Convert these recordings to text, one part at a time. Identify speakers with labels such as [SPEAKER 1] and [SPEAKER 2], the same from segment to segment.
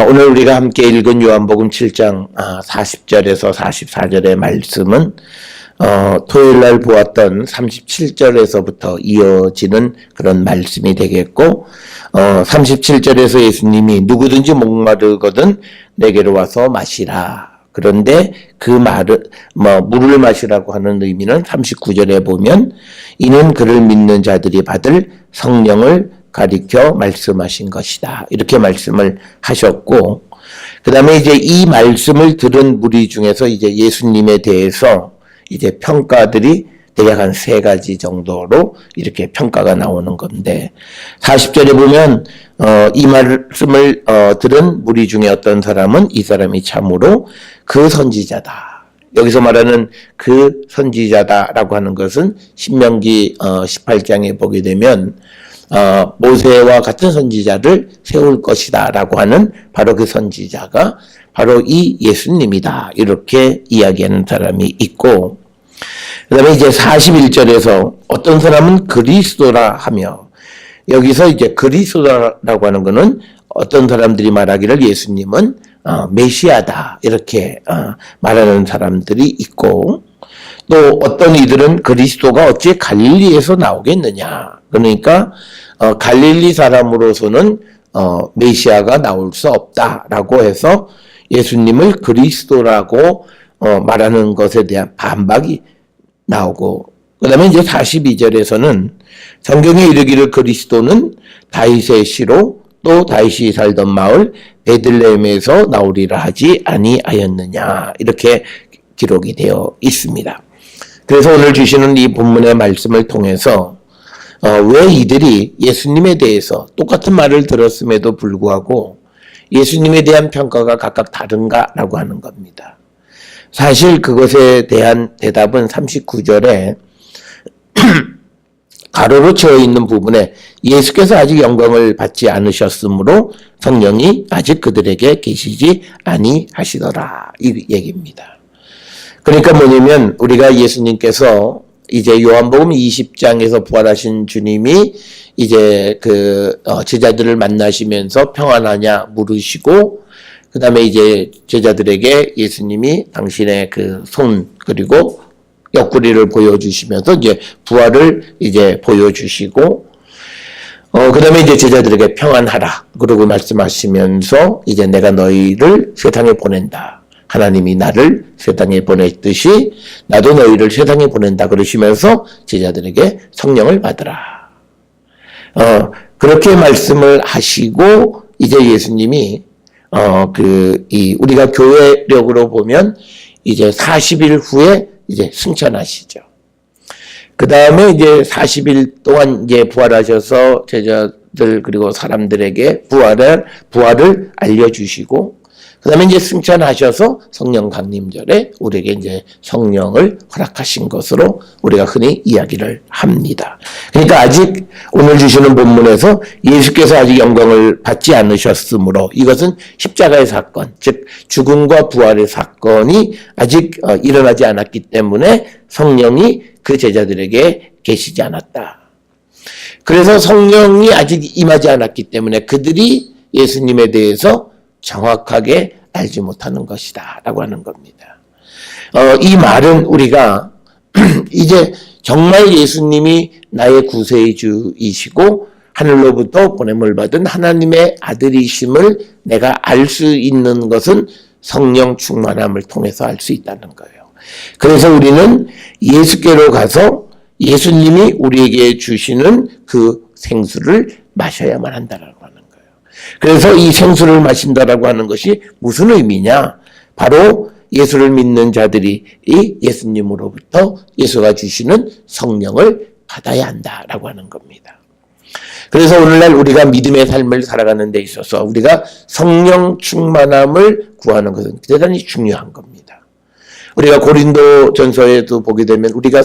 [SPEAKER 1] 오늘 우리가 함께 읽은 요한복음 7장 40절에서 44절의 말씀은 토요일날 보았던 37절에서부터 이어지는 그런 말씀이 되겠고 37절에서 예수님이 누구든지 목마르거든 내게로 와서 마시라. 그런데 그 말을 물을 마시라고 하는 의미는 39절에 보면 이는 그를 믿는 자들이 받을 성령을 가리켜 말씀하신 것이다. 이렇게 말씀을 하셨고, 그 다음에 이제 이 말씀을 들은 무리 중에서 이제 예수님에 대해서 이제 평가들이 대략 한 3가지 정도로 이렇게 평가가 나오는 건데, 40절에 보면, 이 말씀을 들은 무리 중에 어떤 사람은 이 사람이 참으로 그 선지자다. 여기서 말하는 그 선지자다라고 하는 것은 신명기 18장에 보게 되면 모세와 같은 선지자를 세울 것이다 라고 하는 바로 그 선지자가 바로 이 예수님이다. 이렇게 이야기하는 사람이 있고, 그 다음에 이제 41절에서 어떤 사람은 그리스도라 하며, 여기서 이제 그리스도라고 하는 것은 어떤 사람들이 말하기를 예수님은 메시아다. 이렇게 말하는 사람들이 있고, 또 어떤 이들은 그리스도가 어찌 갈릴리에서 나오겠느냐. 그러니까 갈릴리 사람으로서는 메시아가 나올 수 없다라고 해서 예수님을 그리스도라고 말하는 것에 대한 반박이 나오고, 그 다음에 이제 42절에서는 성경에 이르기를 그리스도는 다윗의 씨로 또 다윗이 살던 마을 베들레헴에서 나오리라 하지 아니하였느냐. 이렇게 기록이 되어 있습니다. 그래서 오늘 주시는 이 본문의 말씀을 통해서 왜 이들이 예수님에 대해서 똑같은 말을 들었음에도 불구하고 예수님에 대한 평가가 각각 다른가라고 하는 겁니다. 사실 그것에 대한 대답은 39절에 가로로 채워 있는 부분에 예수께서 아직 영광을 받지 않으셨으므로 성령이 아직 그들에게 계시지 아니하시더라. 이 얘기입니다. 그러니까 뭐냐면 우리가 예수님께서 이제 요한복음 20장에서 부활하신 주님이 이제 제자들을 만나시면서 평안하냐 물으시고, 그 다음에 이제 제자들에게 예수님이 당신의 그 손 그리고 옆구리를 보여주시면서 이제 부활을 이제 보여주시고, 그 다음에 이제 제자들에게 평안하라. 그러고 말씀하시면서 이제 내가 너희를 세상에 보낸다. 하나님이 나를 세상에 보냈듯이 나도 너희를 세상에 보낸다. 그러시면서 제자들에게 성령을 받으라. 그렇게 말씀을 하시고 이제 예수님이 우리가 교회력으로 보면 이제 40일 후에 이제 승천하시죠. 그 다음에 이제 40일 동안 이제 부활하셔서 제자들 그리고 사람들에게 부활을 알려주시고, 그 다음에 이제 승천하셔서 성령 강림절에 우리에게 이제 성령을 허락하신 것으로 우리가 흔히 이야기를 합니다. 그러니까 아직 오늘 주시는 본문에서 예수께서 아직 영광을 받지 않으셨으므로 이것은 십자가의 사건, 즉 죽음과 부활의 사건이 아직 일어나지 않았기 때문에 성령이 그 제자들에게 계시지 않았다. 그래서 성령이 아직 임하지 않았기 때문에 그들이 예수님에 대해서 정확하게 알지 못하는 것이다 라고 하는 겁니다. 이 말은 우리가 이제 정말 예수님이 나의 구세의 주이시고 하늘로부터 보냄을 받은 하나님의 아들이심을 내가 알 수 있는 것은 성령 충만함을 통해서 알 수 있다는 거예요. 그래서 우리는 예수께로 가서 예수님이 우리에게 주시는 그 생수를 마셔야만 한다라고 하는 거예요. 그래서 이 생수를 마신다라고 하는 것이 무슨 의미냐? 바로 예수를 믿는 자들이 이 예수님으로부터 예수가 주시는 성령을 받아야 한다라고 하는 겁니다. 그래서 오늘날 우리가 믿음의 삶을 살아가는 데 있어서 우리가 성령 충만함을 구하는 것은 대단히 중요한 겁니다. 우리가 고린도 전서에도 보게 되면 우리가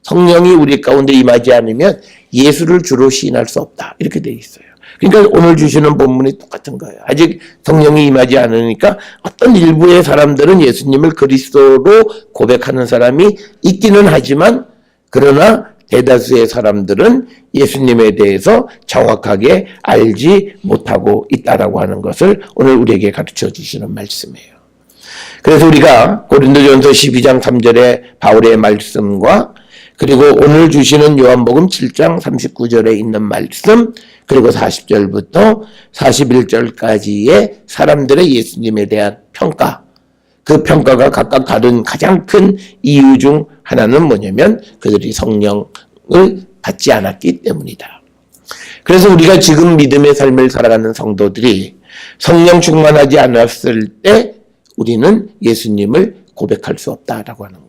[SPEAKER 1] 성령이 우리 가운데 임하지 않으면 예수를 주로 시인할 수 없다. 이렇게 되어 있어요. 그러니까 오늘 주시는 본문이 똑같은 거예요. 아직 성령이 임하지 않으니까 어떤 일부의 사람들은 예수님을 그리스도로 고백하는 사람이 있기는 하지만 그러나 대다수의 사람들은 예수님에 대해서 정확하게 알지 못하고 있다라고 하는 것을 오늘 우리에게 가르쳐 주시는 말씀이에요. 그래서 우리가 고린도전서 12장 3절의 바울의 말씀과 그리고 오늘 주시는 요한복음 7장 39절에 있는 말씀, 그리고 40절부터 41절까지의 사람들의 예수님에 대한 평가, 그 평가가 각각 다른 가장 큰 이유 중 하나는 뭐냐면 그들이 성령을 받지 않았기 때문이다. 그래서 우리가 지금 믿음의 삶을 살아가는 성도들이 성령 충만하지 않았을 때 우리는 예수님을 고백할 수 없다라고 하는 거예요.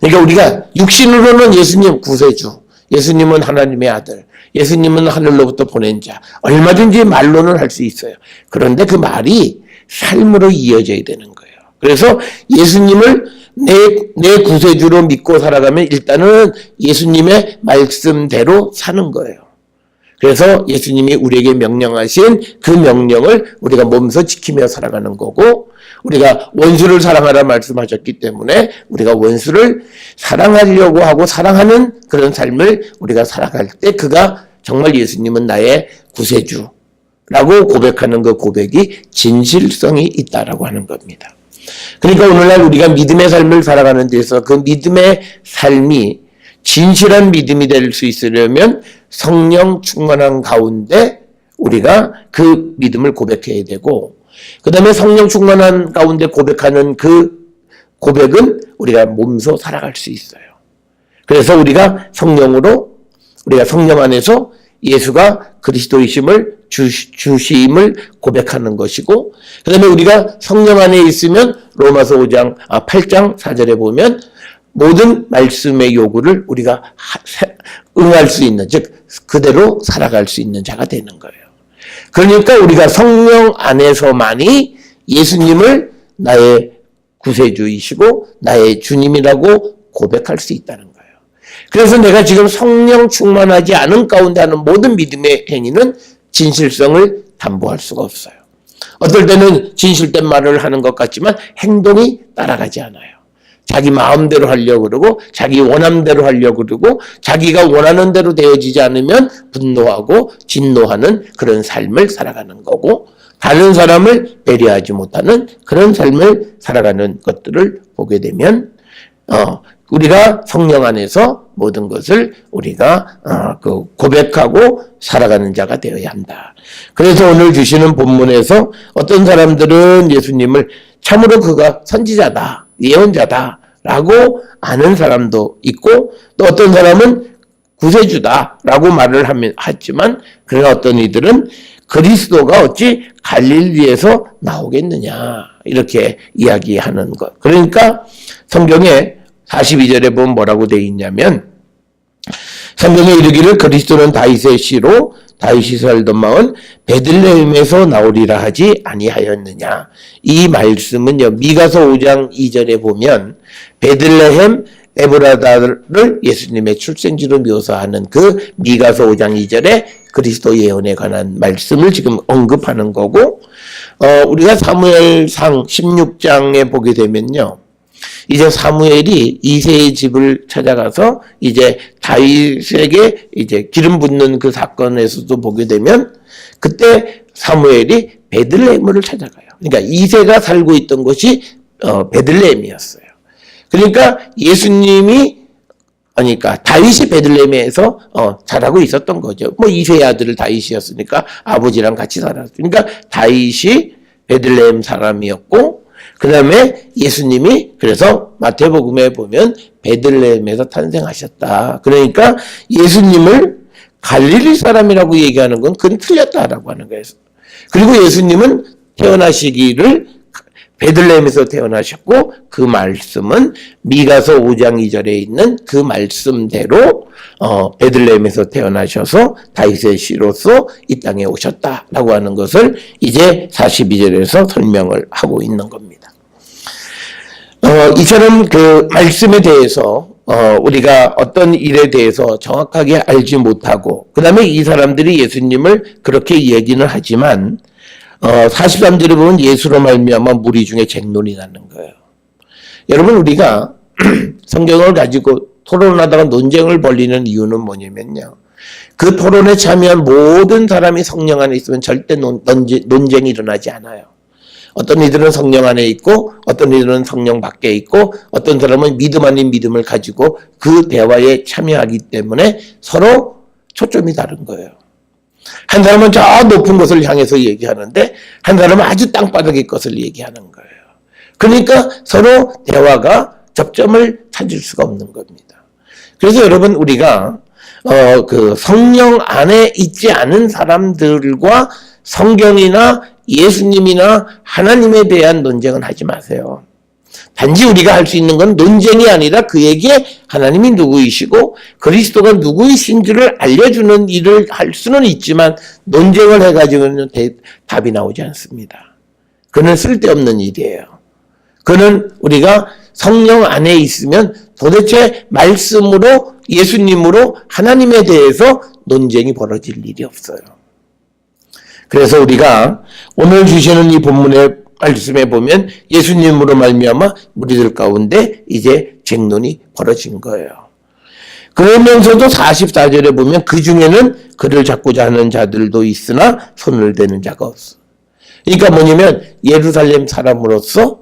[SPEAKER 1] 그러니까 우리가 육신으로는 예수님 구세주, 예수님은 하나님의 아들, 예수님은 하늘로부터 보낸 자, 얼마든지 말로는 할 수 있어요. 그런데 그 말이 삶으로 이어져야 되는 거예요. 그래서 예수님을 내 구세주로 믿고 살아가면 일단은 예수님의 말씀대로 사는 거예요. 그래서 예수님이 우리에게 명령하신 그 명령을 우리가 몸소 지키며 살아가는 거고, 우리가 원수를 사랑하라 말씀하셨기 때문에 우리가 원수를 사랑하려고 하고 사랑하는 그런 삶을 우리가 살아갈 때 그가 정말 예수님은 나의 구세주라고 고백하는 그 고백이 진실성이 있다라고 하는 겁니다. 그러니까 오늘날 우리가 믿음의 삶을 살아가는 데서 그 믿음의 삶이 진실한 믿음이 될 수 있으려면 성령 충만한 가운데 우리가 그 믿음을 고백해야 되고, 그 다음에 성령 충만한 가운데 고백하는 그 고백은 우리가 몸소 살아갈 수 있어요. 그래서 우리가 성령으로, 우리가 성령 안에서 예수가 그리스도이심을 주시임을 고백하는 것이고, 그 다음에 우리가 성령 안에 있으면 로마서 8장 4절에 보면 모든 말씀의 요구를 우리가 응할 수 있는, 즉 그대로 살아갈 수 있는 자가 되는 거예요. 그러니까 우리가 성령 안에서만이 예수님을 나의 구세주이시고 나의 주님이라고 고백할 수 있다는 거예요. 그래서 내가 지금 성령 충만하지 않은 가운데 하는 모든 믿음의 행위는 진실성을 담보할 수가 없어요. 어떨 때는 진실된 말을 하는 것 같지만 행동이 따라가지 않아요. 자기 마음대로 하려고 그러고 자기 원함대로 하려고 그러고 자기가 원하는 대로 되어지지 않으면 분노하고 진노하는 그런 삶을 살아가는 거고, 다른 사람을 배려하지 못하는 그런 삶을 살아가는 것들을 보게 되면 우리가 성령 안에서 모든 것을 우리가 고백하고 살아가는 자가 되어야 한다. 그래서 오늘 주시는 본문에서 어떤 사람들은 예수님을 참으로 그가 선지자다, 예언자다라고 아는 사람도 있고, 또 어떤 사람은 구세주다라고 말을 하지만, 그러나 어떤 이들은 그리스도가 어찌 갈릴리에서 나오겠느냐 이렇게 이야기하는 것. 그러니까 성경에 42절에 보면 뭐라고 되어 있냐면, 성경에 이르기를 그리스도는 다윗의 씨로 다윗이 살던 마을 베들레헴에서 나오리라 하지 아니하였느냐. 이 말씀은요, 미가서 5장 2절에 보면 베들레헴 에브라다를 예수님의 출생지로 묘사하는 그 미가서 5장 2절에 그리스도 예언에 관한 말씀을 지금 언급하는 거고, 우리가 사무엘상 16장에 보게 되면요, 이제 사무엘이 이새의 집을 찾아가서 이제 다윗에게 이제 기름 붓는 그 사건에서도 보게 되면 그때 사무엘이 베들레헴을 찾아가요. 그러니까 이새가 살고 있던 곳이 베들레헴이었어요. 그러니까 그러니까 다윗이 베들레헴에서 자라고 있었던 거죠. 뭐 이새의 아들 다윗이었으니까 아버지랑 같이 살았어요. 그러니까 다윗이 베들레헴 사람이었고, 그 다음에 예수님이 그래서 마태복음에 보면 베들레헴에서 탄생하셨다. 그러니까 예수님을 갈릴리 사람이라고 얘기하는 건 그건 틀렸다라고 하는 거예요. 그리고 예수님은 태어나시기를 베들레헴에서 태어나셨고, 그 말씀은 미가서 5장 2절에 있는 그 말씀대로 베들레헴에서 태어나셔서 다윗의 씨로서 이 땅에 오셨다라고 하는 것을 이제 42절에서 설명을 하고 있는 겁니다. 이처럼 그 말씀에 대해서 우리가 어떤 일에 대해서 정확하게 알지 못하고, 그 다음에 이 사람들이 예수님을 그렇게 얘기는 하지만 43절에 보면 예수로 말미암아 무리 중에 쟁론이 나는 거예요. 여러분, 우리가 성경을 가지고 토론하다가 논쟁을 벌이는 이유는 뭐냐면요. 그 토론에 참여한 모든 사람이 성령 안에 있으면 절대 논쟁이 일어나지 않아요. 어떤 이들은 성령 안에 있고 어떤 이들은 성령 밖에 있고 어떤 사람은 믿음 아닌 믿음을 가지고 그 대화에 참여하기 때문에 서로 초점이 다른 거예요. 한 사람은 저 높은 곳을 향해서 얘기하는데 한 사람은 아주 땅바닥의 것을 얘기하는 거예요. 그러니까 서로 대화가 접점을 찾을 수가 없는 겁니다. 그래서 여러분 우리가 그 성령 안에 있지 않은 사람들과 성경이나 예수님이나 하나님에 대한 논쟁은 하지 마세요. 단지 우리가 할 수 있는 건 논쟁이 아니라 그에게 하나님이 누구이시고 그리스도가 누구이신지를 알려주는 일을 할 수는 있지만 논쟁을 해가지고는 답이 나오지 않습니다. 그는 쓸데없는 일이에요. 그는 우리가 성령 안에 있으면 도대체 말씀으로 예수님으로 하나님에 대해서 논쟁이 벌어질 일이 없어요. 그래서 우리가 오늘 주시는 이 본문의 말씀에 보면 예수님으로 말미암아 우리들 가운데 이제 쟁론이 벌어진 거예요. 그러면서도 44절에 보면 그 중에는 그를 잡고자 하는 자들도 있으나 손을 대는 자가 없어. 그러니까 뭐냐면 예루살렘 사람으로서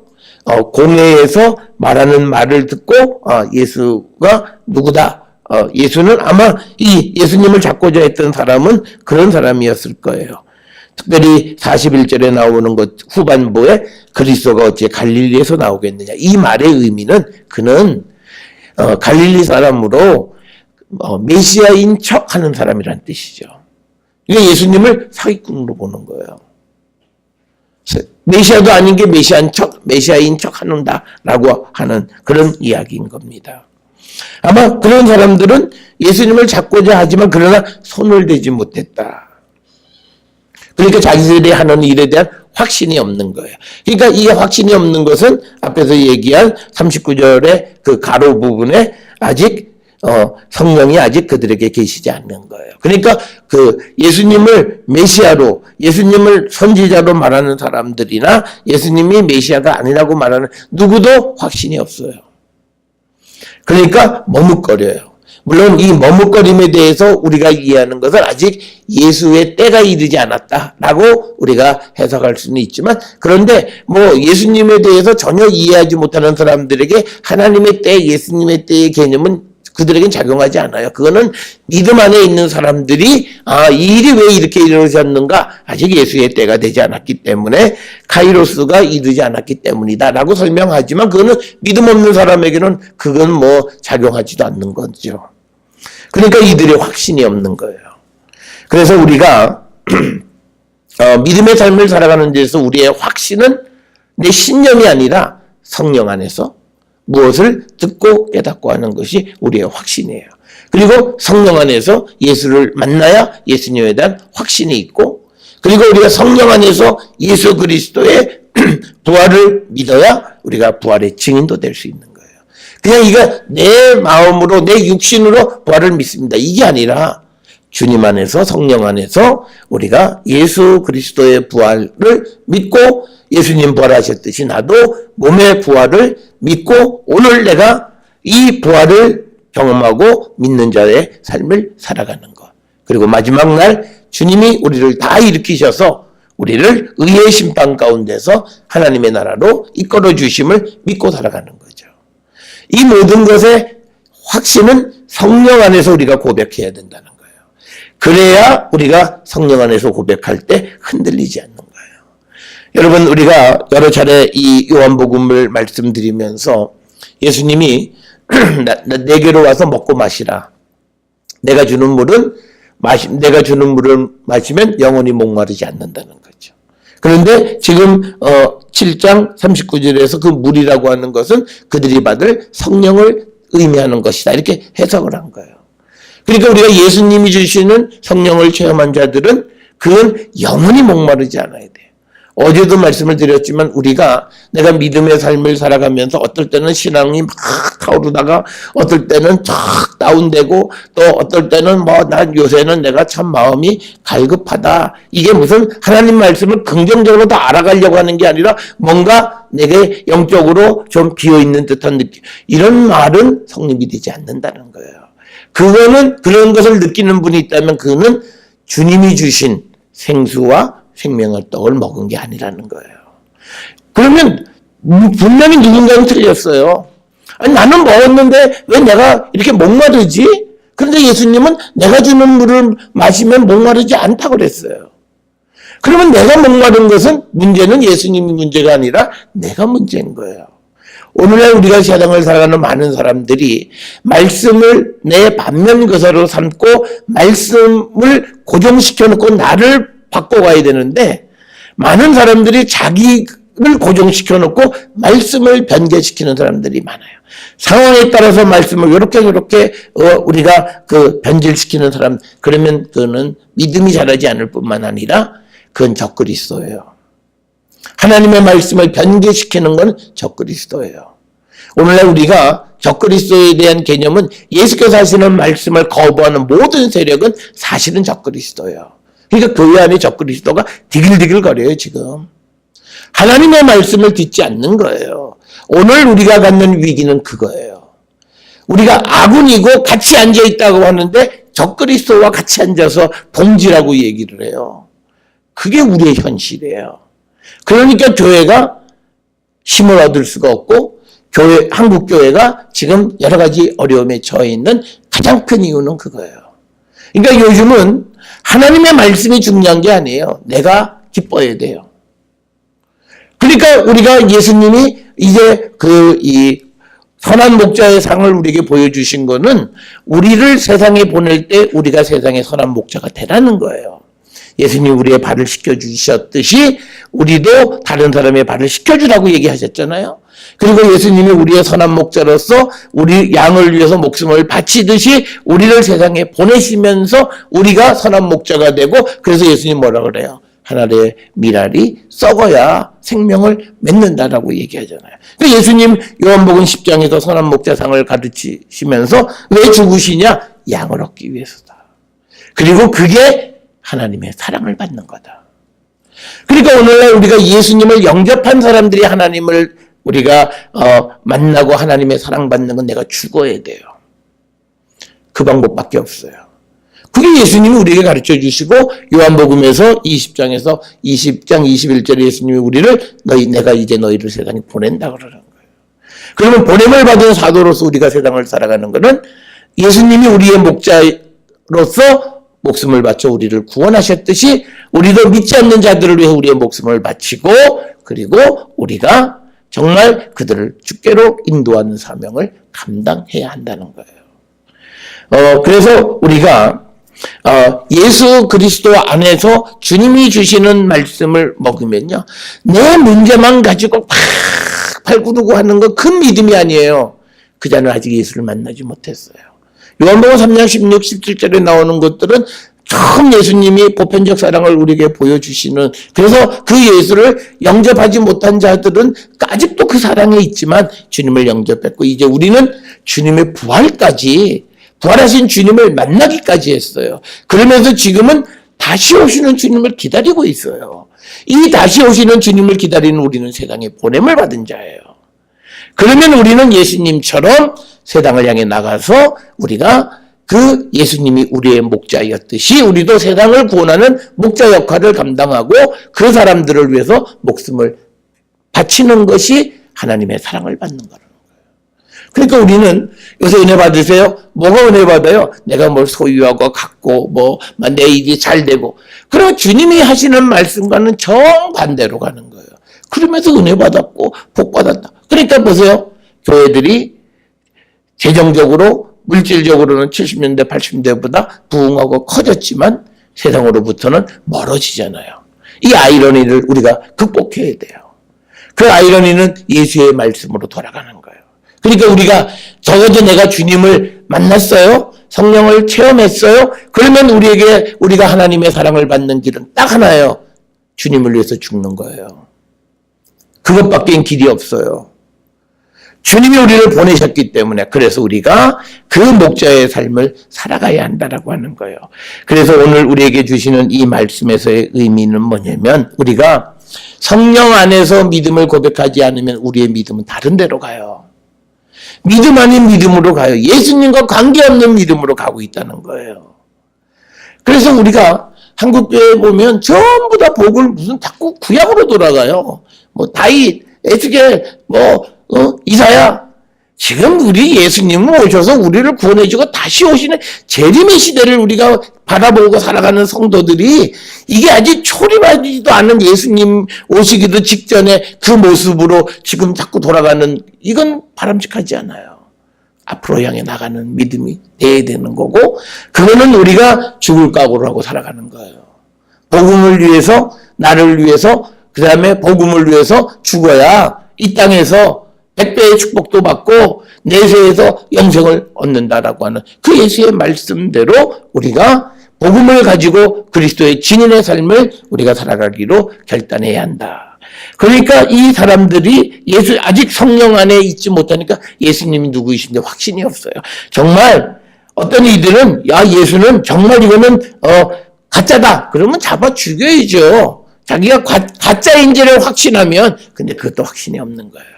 [SPEAKER 1] 공회에서 말하는 말을 듣고 예수가 누구다. 예수는 아마 이 예수님을 잡고자 했던 사람은 그런 사람이었을 거예요. 특별히 41절에 나오는 것 후반부에 그리스도가 어찌 갈릴리에서 나오겠느냐. 이 말의 의미는 그는 갈릴리 사람으로 메시아인 척하는 사람이란 뜻이죠. 이게 예수님을 사기꾼으로 보는 거예요. 메시아도 아닌 게 메시아인 척 하는다라고 하는 그런 이야기인 겁니다. 아마 그런 사람들은 예수님을 잡고자 하지만 그러나 손을 대지 못했다. 그러니까 자기들이 하는 일에 대한 확신이 없는 거예요. 그러니까 이 확신이 없는 것은 앞에서 얘기한 39절의 그 가로 부분에 아직 성령이 아직 그들에게 계시지 않는 거예요. 그러니까 그 예수님을 메시아로, 예수님을 선지자로 말하는 사람들이나 예수님이 메시아가 아니라고 말하는 누구도 확신이 없어요. 그러니까 머뭇거려요. 물론 이 머뭇거림에 대해서 우리가 이해하는 것은 아직 예수의 때가 이르지 않았다라고 우리가 해석할 수는 있지만, 그런데 뭐 예수님에 대해서 전혀 이해하지 못하는 사람들에게 하나님의 때, 예수님의 때의 개념은 그들에겐 작용하지 않아요. 그거는 믿음 안에 있는 사람들이 이 일이 왜 이렇게 이루어졌는가, 아직 예수의 때가 되지 않았기 때문에, 카이로스가 이르지 않았기 때문이다라고 설명하지만 그거는 믿음 없는 사람에게는 그건 뭐 작용하지도 않는 거죠. 그러니까 이들의 확신이 없는 거예요. 그래서 우리가 믿음의 삶을 살아가는 데서 우리의 확신은 내 신념이 아니라 성령 안에서 무엇을 듣고 깨닫고 하는 것이 우리의 확신이에요. 그리고 성령 안에서 예수를 만나야 예수님에 대한 확신이 있고, 그리고 우리가 성령 안에서 예수 그리스도의 부활을 믿어야 우리가 부활의 증인도 될 수 있는 거예요. 그냥 이거 내 마음으로, 내 육신으로 부활을 믿습니다, 이게 아니라 주님 안에서, 성령 안에서 우리가 예수 그리스도의 부활을 믿고, 예수님 부활하셨듯이 나도 몸의 부활을 믿고 오늘 내가 이 부활을 경험하고 믿는 자의 삶을 살아가는 것. 그리고 마지막 날 주님이 우리를 다 일으키셔서 우리를 의의 심판 가운데서 하나님의 나라로 이끌어 주심을 믿고 살아가는 거죠. 이 모든 것의 확신은 성령 안에서 우리가 고백해야 된다는 거예요. 그래야 우리가 성령 안에서 고백할 때 흔들리지 않는 거예요. 여러분, 우리가 여러 차례 이 요한복음을 말씀드리면서 예수님이 내게로 와서 먹고 마시라. 내가 주는 물을 마시면 영원히 목마르지 않는다는 거죠. 그런데 지금 7장 39절에서 그 물이라고 하는 것은 그들이 받을 성령을 의미하는 것이다, 이렇게 해석을 한 거예요. 그러니까 우리가 예수님이 주시는 성령을 체험한 자들은 그건 영원히 목마르지 않아야 돼요. 어제도 말씀을 드렸지만 우리가 내가 믿음의 삶을 살아가면서 어떨 때는 신앙이 막 타오르다가 어떨 때는 쫙 다운되고 또 어떨 때는 난 요새는 내가 참 마음이 갈급하다. 이게 무슨 하나님 말씀을 긍정적으로 다 알아가려고 하는 게 아니라 뭔가 내게 영적으로 좀 비어있는 듯한 느낌. 이런 말은 성립이 되지 않는다는 거예요. 그거는 그런 것을 느끼는 분이 있다면 그는 주님이 주신 생수와 생명의 떡을 먹은 게 아니라는 거예요. 그러면 분명히 누군가는 틀렸어요. 아니, 나는 먹었는데 왜 내가 이렇게 목마르지? 그런데 예수님은 내가 주는 물을 마시면 목마르지 않다고 그랬어요. 그러면 내가 목마른 것은 문제는 예수님이 문제가 아니라 내가 문제인 거예요. 오늘날 우리가 세상을 살아가는 많은 사람들이 말씀을 내 반면교사로 삼고 말씀을 고정시켜 놓고 나를 바꿔가야 되는데 많은 사람들이 자기를 고정시켜 놓고 말씀을 변개시키는 사람들이 많아요. 상황에 따라서 말씀을 이렇게 우리가 변질시키는 사람, 그러면 그는 믿음이 자라지 않을 뿐만 아니라 그건 적그리스도예요. 하나님의 말씀을 변개시키는 건 적그리스도예요. 오늘날 우리가 적그리스도에 대한 개념은 예수께서 하시는 말씀을 거부하는 모든 세력은 사실은 적그리스도예요. 그러니까 교회 안에 적그리스도가 디글디글거려요, 지금. 하나님의 말씀을 듣지 않는 거예요. 오늘 우리가 갖는 위기는 그거예요. 우리가 아군이고 같이 앉아있다고 하는데 적그리스도와 같이 앉아서 동지라고 얘기를 해요. 그게 우리의 현실이에요. 그러니까 교회가 힘을 얻을 수가 없고 한국 교회가 지금 여러 가지 어려움에 처해 있는 가장 큰 이유는 그거예요. 그러니까 요즘은 하나님의 말씀이 중요한 게 아니에요. 내가 기뻐야 돼요. 그러니까 우리가 예수님이 이제 이 선한 목자의 상을 우리에게 보여주신 거는 우리를 세상에 보낼 때 우리가 세상의 선한 목자가 되라는 거예요. 예수님 우리의 발을 씻겨주셨듯이 우리도 다른 사람의 발을 씻겨주라고 얘기하셨잖아요. 그리고 예수님이 우리의 선한 목자로서 우리 양을 위해서 목숨을 바치듯이 우리를 세상에 보내시면서 우리가 선한 목자가 되고, 그래서 예수님 뭐라 그래요? 하나의 밀알이 썩어야 생명을 맺는다라고 얘기하잖아요. 그러니까 예수님 요한복음 10장에서 선한 목자상을 가르치시면서 왜 죽으시냐? 양을 얻기 위해서다. 그리고 그게 하나님의 사랑을 받는 거다. 그러니까 오늘날 우리가 예수님을 영접한 사람들이 하나님을 우리가 만나고 하나님의 사랑받는 건 내가 죽어야 돼요. 그 방법밖에 없어요. 그게 예수님이 우리에게 가르쳐 주시고 요한복음에서 20장 21절에 예수님이 우리를 내가 이제 너희를 세상에 보낸다 그러는 거예요. 그러면 보냄을 받은 사도로서 우리가 세상을 살아가는 것은 예수님이 우리의 목자로서 목숨을 바쳐 우리를 구원하셨듯이 우리도 믿지 않는 자들을 위해 우리의 목숨을 바치고, 그리고 우리가 정말 그들을 주께로 인도하는 사명을 감당해야 한다는 거예요. 그래서 우리가 예수 그리스도 안에서 주님이 주시는 말씀을 먹으면요, 내 문제만 가지고 막 발구르고 하는 건 큰 믿음이 아니에요. 그 자는 아직 예수를 만나지 못했어요. 요한복음 3장 16, 17절에 나오는 것들은 처음 예수님이 보편적 사랑을 우리에게 보여주시는, 그래서 그 예수를 영접하지 못한 자들은 아직도 그 사랑에 있지만 주님을 영접했고, 이제 우리는 주님의 부활하신 주님을 만나기까지 했어요. 그러면서 지금은 다시 오시는 주님을 기다리고 있어요. 이 다시 오시는 주님을 기다리는 우리는 세상에 보냄을 받은 자예요. 그러면 우리는 예수님처럼 세상을 향해 나가서 우리가 그 예수님이 우리의 목자였듯이 우리도 세상을 구원하는 목자 역할을 감당하고 그 사람들을 위해서 목숨을 바치는 것이 하나님의 사랑을 받는 거라는 거예요. 그러니까 우리는 요새 은혜 받으세요? 뭐가 은혜 받아요? 내가 뭘 소유하고 갖고 내 일이 잘 되고. 그러면 주님이 하시는 말씀과는 정반대로 가는 거예요. 그러면서 은혜 받았고 복 받았다. 그러니까 보세요. 교회들이 재정적으로 물질적으로는 70년대 80년대보다 부흥하고 커졌지만 세상으로부터는 멀어지잖아요. 이 아이러니를 우리가 극복해야 돼요. 그 아이러니는 예수의 말씀으로 돌아가는 거예요. 그러니까 우리가 적어도 내가 주님을 만났어요? 성령을 체험했어요? 그러면 우리가 하나님의 사랑을 받는 길은 딱 하나예요. 주님을 위해서 죽는 거예요. 그것밖엔 길이 없어요. 주님이 우리를 보내셨기 때문에 그래서 우리가 그 목자의 삶을 살아가야 한다라고 하는 거예요. 그래서 오늘 우리에게 주시는 이 말씀에서의 의미는 뭐냐면 우리가 성령 안에서 믿음을 고백하지 않으면 우리의 믿음은 다른 데로 가요. 믿음 아닌 믿음으로 가요. 예수님과 관계없는 믿음으로 가고 있다는 거예요. 그래서 우리가 한국교회 보면 전부 다 복을 무슨 자꾸 구약으로 돌아가요. 뭐 다윗, 에스겔, 이사야. 지금 우리 예수님을 오셔서 우리를 구원해주고 다시 오시는 재림의 시대를 우리가 바라보고 살아가는 성도들이 이게 아직 초림하지도 않은 예수님 오시기도 직전에 그 모습으로 지금 자꾸 돌아가는 이건 바람직하지 않아요. 앞으로 향해 나가는 믿음이 돼야 되는 거고 그거는 우리가 죽을 각오를 하고 살아가는 거예요. 복음을 위해서 나를 위해서 그 다음에 복음을 위해서 죽어야 이 땅에서 100배의 축복도 받고 내세에서 영생을 얻는다라고 하는 그 예수의 말씀대로 우리가 복음을 가지고 그리스도의 진인의 삶을 우리가 살아가기로 결단해야 한다. 그러니까 이 사람들이 아직 성령 안에 있지 못하니까 예수님이 누구이신데 확신이 없어요. 정말 어떤 이들은 예수는 정말 이거는 가짜다. 그러면 잡아 죽여야죠. 자기가 가짜인지를 확신하면 근데 그것도 확신이 없는 거예요.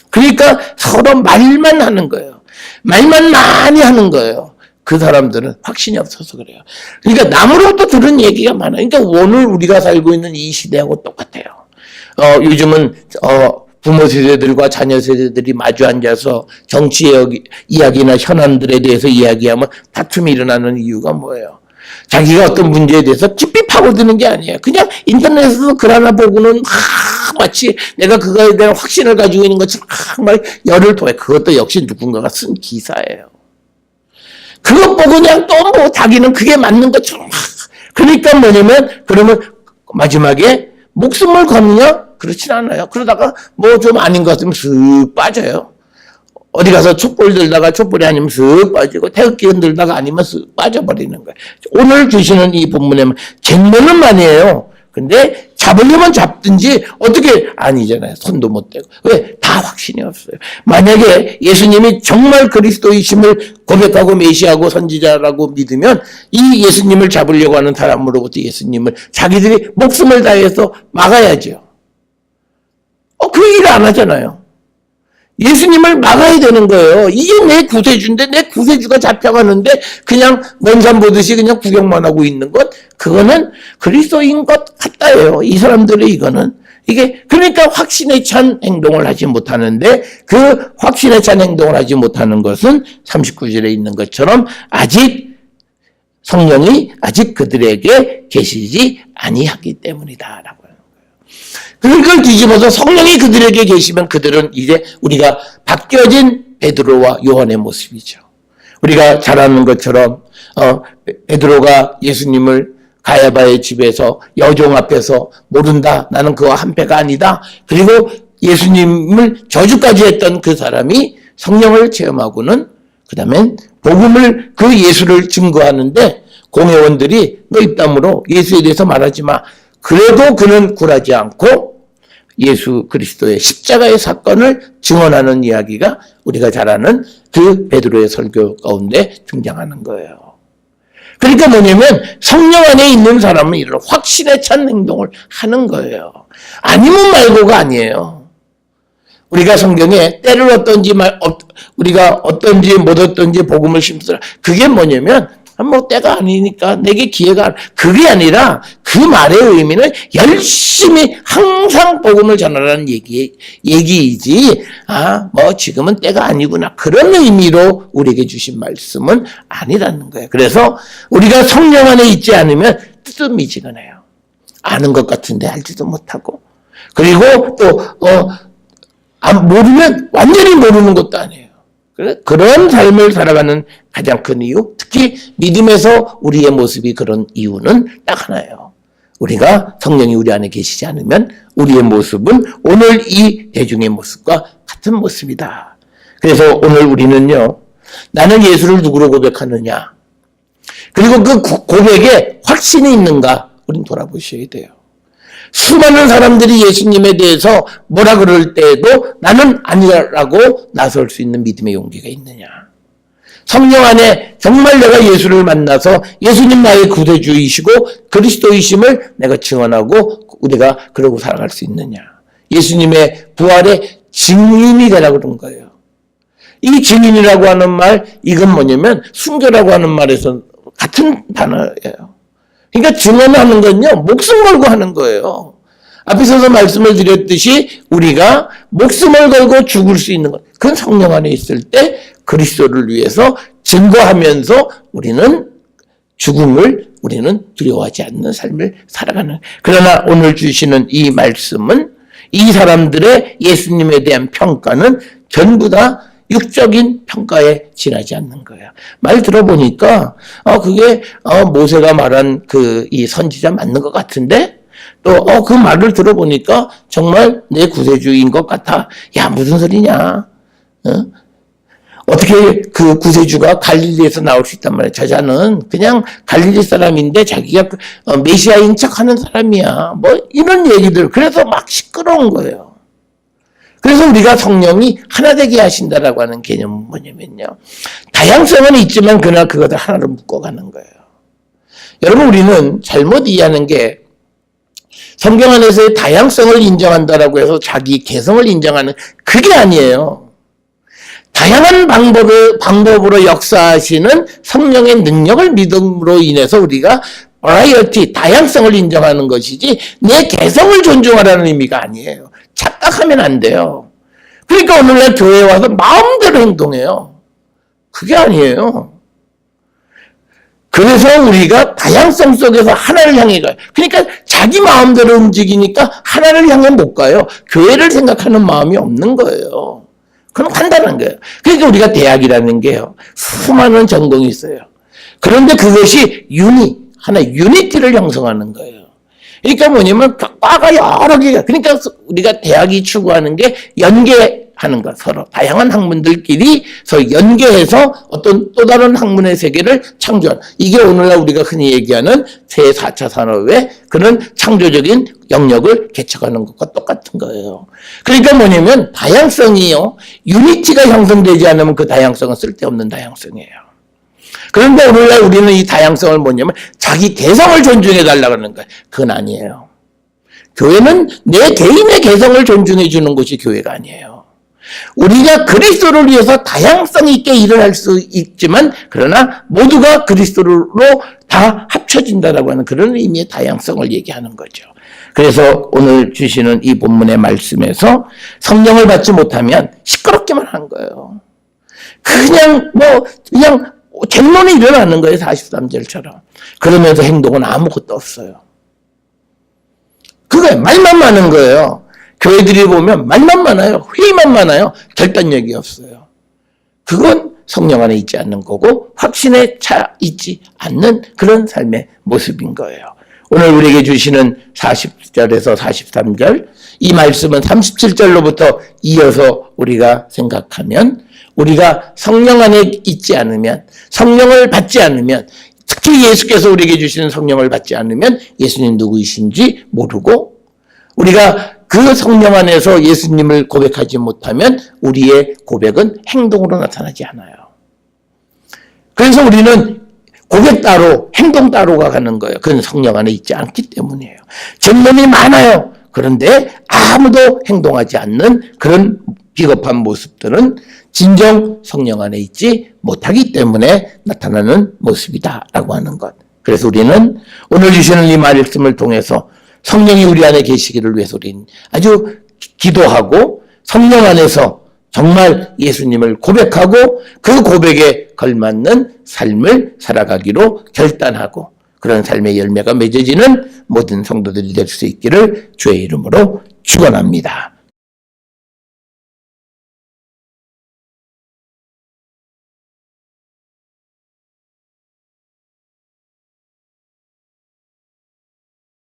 [SPEAKER 1] 그러니까 서로 말만 하는 거예요. 말만 많이 하는 거예요. 그 사람들은 확신이 없어서 그래요. 그러니까 남으로부터 들은 얘기가 많아요. 그러니까 오늘 우리가 살고 있는 이 시대하고 똑같아요. 요즘은 부모 세대들과 자녀 세대들이 마주 앉아서 정치 이야기나 현안들에 대해서 이야기하면 다툼이 일어나는 이유가 뭐예요? 자기가 어떤 문제에 대해서 깊이 파고드는 게 아니에요. 그냥 인터넷에서 글 하나 보고는 마치 내가 그거에 대한 확신을 가지고 있는 것처럼 막 열을 토해. 그것도 역시 누군가가 쓴 기사예요. 그것 보고 그냥 또 자기는 그게 맞는 것처럼 그러니까 뭐냐면 그러면 마지막에 목숨을 거느냐? 그렇진 않아요. 그러다가 좀 아닌 것 같으면 슥 빠져요. 어디 가서 촛불 들다가 촛불이 아니면 슥 빠지고 태극기 흔들다가 아니면 슥 빠져버리는 거예요. 오늘 주시는 이 본문에는 쟁론은 많이에요. 근데 잡으려면 잡든지 어떻게 아니잖아요. 손도 못 대고. 왜? 다 확신이 없어요. 만약에 예수님이 정말 그리스도이심을 고백하고 메시아고 선지자라고 믿으면 이 예수님을 잡으려고 하는 사람으로부터 예수님을 자기들이 목숨을 다해서 막아야죠. 그 일을 안 하잖아요. 예수님을 막아야 되는 거예요. 이게 내 구세주인데 내 구세주가 잡혀가는데 그냥 먼산 보듯이 그냥 구경만 하고 있는 것 그거는 그리스도인 것 같다예요. 이 사람들의 이거는 이게 그러니까 확신에 찬 행동을 하지 못하는데 그 확신에 찬 행동을 하지 못하는 것은 39절에 있는 것처럼 아직 성령이 아직 그들에게 계시지 아니하기 때문이다라고. 그걸 뒤집어서 성령이 그들에게 계시면 그들은 이제 우리가 바뀌어진 베드로와 요한의 모습이죠. 우리가 잘 아는 것처럼 베드로가 예수님을 가야바의 집에서 여종 앞에서 모른다. 나는 그와 한패가 아니다. 그리고 예수님을 저주까지 했던 그 사람이 성령을 체험하고는 그 다음엔 복음을 그 예수를 증거하는데 공회원들이 너 입담으로 예수에 대해서 말하지 마. 그래도 그는 굴하지 않고 예수 그리스도의 십자가의 사건을 증언하는 이야기가 우리가 잘 아는 그 베드로의 설교 가운데 등장하는 거예요. 그러니까 뭐냐면 성령 안에 있는 사람은 이런 확신에 찬 행동을 하는 거예요. 아니면 말고가 아니에요. 우리가 성경에 때를 우리가 어떤지 못 어떤지 복음을 심쓰라. 그게 뭐냐면 때가 아니니까 내게 기회가 그게 아니라 그 말의 의미는 열심히 항상 복음을 전하라는 얘기이지 지금은 때가 아니구나 그런 의미로 우리에게 주신 말씀은 아니라는 거예요. 그래서 우리가 성령 안에 있지 않으면 뜨뜻미지근해요. 아는 것 같은데 알지도 못하고 그리고 또 모르면 완전히 모르는 것도 아니에요. 그런 삶을 살아가는 가장 큰 이유, 특히 믿음에서 우리의 모습이 그런 이유는 딱 하나예요. 우리가 성령이 우리 안에 계시지 않으면 우리의 모습은 오늘 이 대중의 모습과 같은 모습이다. 그래서 오늘 우리는요, 나는 예수를 누구로 고백하느냐, 그리고 그 고백에 확신이 있는가, 우린 돌아보셔야 돼요. 수많은 사람들이 예수님에 대해서 뭐라 그럴 때에도 나는 아니라고 나설 수 있는 믿음의 용기가 있느냐. 성령 안에 정말 내가 예수를 만나서 예수님 나의 구세주이시고 그리스도이심을 내가 증언하고 우리가 그러고 살아갈 수 있느냐. 예수님의 부활의 증인이 되라 그런 거예요. 이 증인이라고 하는 말, 이건 뭐냐면 순교라고 하는 말에서 같은 단어예요. 그러니까 증언하는 건요, 목숨 걸고 하는 거예요. 앞에서도 말씀을 드렸듯이 우리가 목숨을 걸고 죽을 수 있는 것, 그건 성령 안에 있을 때 그리스도를 위해서 증거하면서 우리는 죽음을 우리는 두려워하지 않는 삶을 살아가는. 그러나 오늘 주시는 이 말씀은 이 사람들의 예수님에 대한 평가는 전부 다 육적인 평가에 지나지 않는 거예요. 말 들어보니까 그게 모세가 말한 이 선지자 맞는 것 같은데 또 그 말을 들어보니까 정말 내 구세주인 것 같아. 야, 무슨 소리냐? 어떻게 그 구세주가 갈릴리에서 나올 수 있단 말이야. 저자는 그냥 갈릴리 사람인데 자기가 메시아인 척하는 사람이야. 뭐 이런 얘기들. 그래서 막 시끄러운 거예요. 그래서 우리가 성령이 하나 되게 하신다라고 하는 개념은 뭐냐면요. 다양성은 있지만 그러나 그것을 하나로 묶어가는 거예요. 여러분, 우리는 잘못 이해하는 게 성경 안에서의 다양성을 인정한다라고 해서 자기 개성을 인정하는 그게 아니에요. 다양한 방법으로 역사하시는 성령의 능력을 믿음으로 인해서 우리가 버라이어티, 다양성을 인정하는 것이지 내 개성을 존중하라는 의미가 아니에요. 착각하면 안 돼요. 그러니까 오늘날 교회에 와서 마음대로 행동해요. 그게 아니에요. 그래서 우리가 다양성 속에서 하나를 향해 가요. 그러니까 자기 마음대로 움직이니까 하나를 향해 못 가요. 교회를 생각하는 마음이 없는 거예요. 그럼 간단한 거예요. 그러니까 우리가 대학이라는 게요. 수많은 전공이 있어요. 그런데 그것이 유니티를 형성하는 거예요. 그러니까 뭐냐면 과가 여러 개가, 그러니까 우리가 대학이 추구하는 게 연계하는 것, 서로 다양한 학문들끼리 서로 연계해서 어떤 또 다른 학문의 세계를 창조하는, 이게 오늘날 우리가 흔히 얘기하는 제4차 산업의 그런 창조적인 영역을 개척하는 것과 똑같은 거예요. 그러니까 뭐냐면 다양성이요, 유니티가 형성되지 않으면 그 다양성은 쓸데없는 다양성이에요. 그런데 오늘날 우리는 이 다양성을 뭐냐면 자기 개성을 존중해달라고 하는 거예요. 그건 아니에요. 교회는 내 개인의 개성을 존중해 주는 것이 교회가 아니에요. 우리가 그리스도를 위해서 다양성 있게 일을 할 수 있지만 그러나 모두가 그리스도로 다 합쳐진다라고 하는 그런 의미의 다양성을 얘기하는 거죠. 그래서 오늘 주시는 이 본문의 말씀에서 성령을 받지 못하면 시끄럽기만 한 거예요. 그냥 쟁론이 일어나는 거예요. 43절처럼. 그러면서 행동은 아무것도 없어요. 그거예요. 말만 많은 거예요. 교회들이 보면 말만 많아요. 회의만 많아요. 결단력이 없어요. 그건 성령 안에 있지 않는 거고 확신에 차 있지 않는 그런 삶의 모습인 거예요. 오늘 우리에게 주시는 40절에서 43절 이 말씀은 37절로부터 이어서 우리가 생각하면 우리가 성령 안에 있지 않으면, 성령을 받지 않으면, 특히 예수께서 우리에게 주시는 성령을 받지 않으면 예수님 누구이신지 모르고 우리가 그 성령 안에서 예수님을 고백하지 못하면 우리의 고백은 행동으로 나타나지 않아요. 그래서 우리는 고백 따로, 행동 따로가 가는 거예요. 그건 성령 안에 있지 않기 때문이에요. 전문이 많아요. 그런데 아무도 행동하지 않는 그런 비겁한 모습들은 진정 성령 안에 있지 못하기 때문에 나타나는 모습이다라고 하는 것. 그래서 우리는 오늘 주시는 이 말씀을 통해서 성령이 우리 안에 계시기를 위해서 우리는 아주 기도하고 성령 안에서 정말 예수님을 고백하고 그 고백에 걸맞는 삶을 살아가기로 결단하고 그런 삶의 열매가 맺어지는 모든 성도들이 될 수 있기를 주의 이름으로 축원합니다.